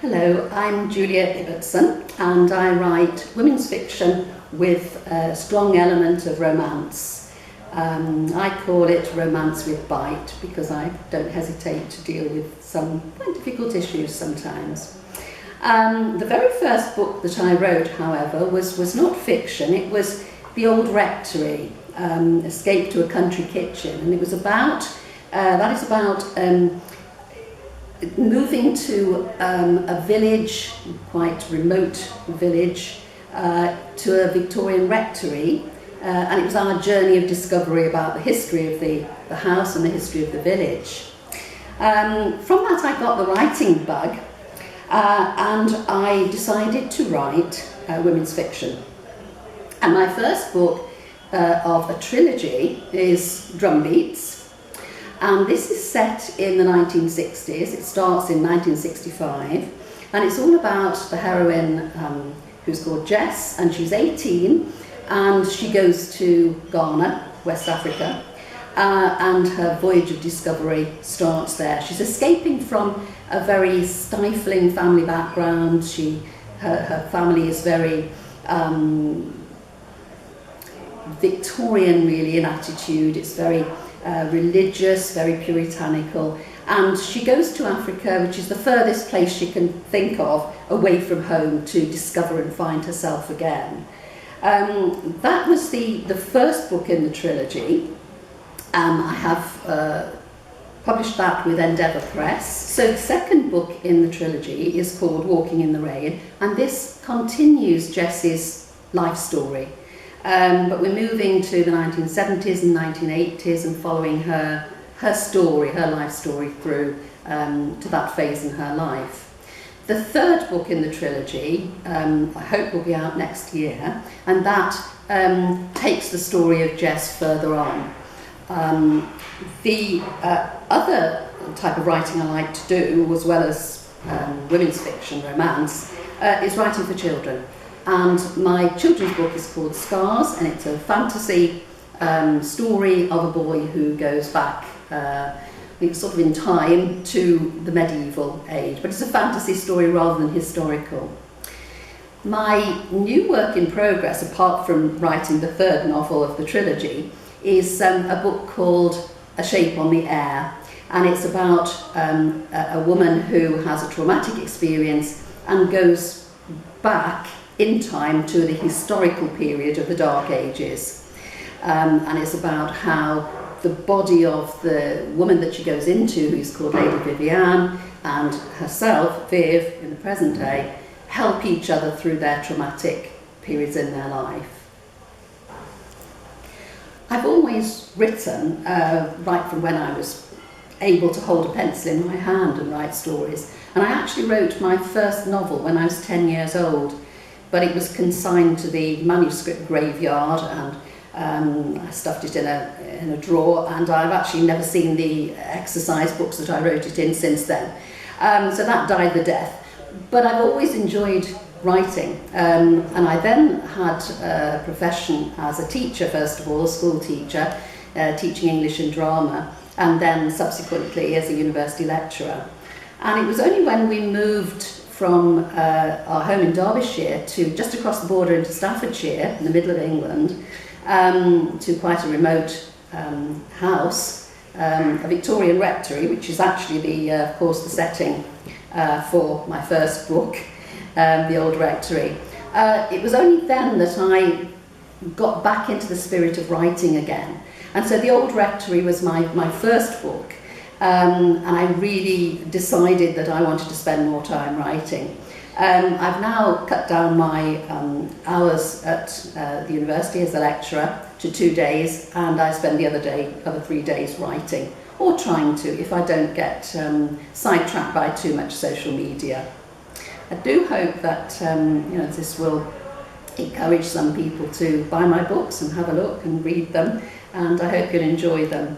Hello, I'm Julia Ibbotson and I write women's fiction with a strong element of romance. I call it romance with bite because I don't hesitate to deal with some quite difficult issues sometimes. The very first book that I wrote, however, was not fiction. It was The Old Rectory, Escape to a Country Kitchen, and it was about, moving to a village, quite remote village, to a Victorian rectory, and it was our journey of discovery about the history of the house and the history of the village. From that I got the writing bug, and I decided to write women's fiction. And my first book of a trilogy is Drumbeats. And this is set in the 1960s. It starts in 1965, and it's all about the heroine who's called Jess, and she's 18, and she goes to Ghana, West Africa, and her voyage of discovery starts there. She's escaping from a very stifling family background. Her family is very Victorian, really, in attitude. It's very religious, very puritanical, and she goes to Africa, which is the furthest place she can think of away from home, to discover and find herself again. That was the first book in the trilogy. I have published that with Endeavour Press. So the second book in the trilogy is called Walking in the Rain, and this continues Jess's life story. But we're moving to the 1970s and 1980s and following her story, her life story through to that phase in her life. The third book in the trilogy, I hope will be out next year, and that takes the story of Jess further on. The other type of writing I like to do, as well as women's fiction, romance, is writing for children. And my children's book is called Scars, and it's a fantasy story of a boy who goes back sort of in time to the medieval age, but it's a fantasy story rather than historical. My new work in progress, apart from writing the third novel of the trilogy, is a book called A Shape on the Air, and it's about a woman who has a traumatic experience and goes back in time to the historical period of the Dark Ages. And it's about how the body of the woman that she goes into, who's called Lady Vivienne, and herself, Viv, in the present day, help each other through their traumatic periods in their life. I've always written, right from when I was able to hold a pencil in my hand and write stories. And I actually wrote my first novel when I was 10 years old, but it was consigned to the manuscript graveyard, and I stuffed it in a drawer, and I've actually never seen the exercise books that I wrote it in since then. So that died the death. But I've always enjoyed writing, and I then had a profession as a teacher, first of all, a school teacher, teaching English and drama, and then subsequently as a university lecturer. And it was only when we moved from our home in Derbyshire to just across the border into Staffordshire, in the middle of England, to quite a remote house, a Victorian rectory, which is actually of course, the setting for my first book, The Old Rectory. It was only then that I got back into the spirit of writing again. And so The Old Rectory was my first book. And I really decided that I wanted to spend more time writing. I've now cut down my hours at the university as a lecturer to 2 days, and I spend the other 3 days writing, or trying to, if I don't get sidetracked by too much social media. I do hope that this will encourage some people to buy my books and have a look and read them, and I hope you'll enjoy them.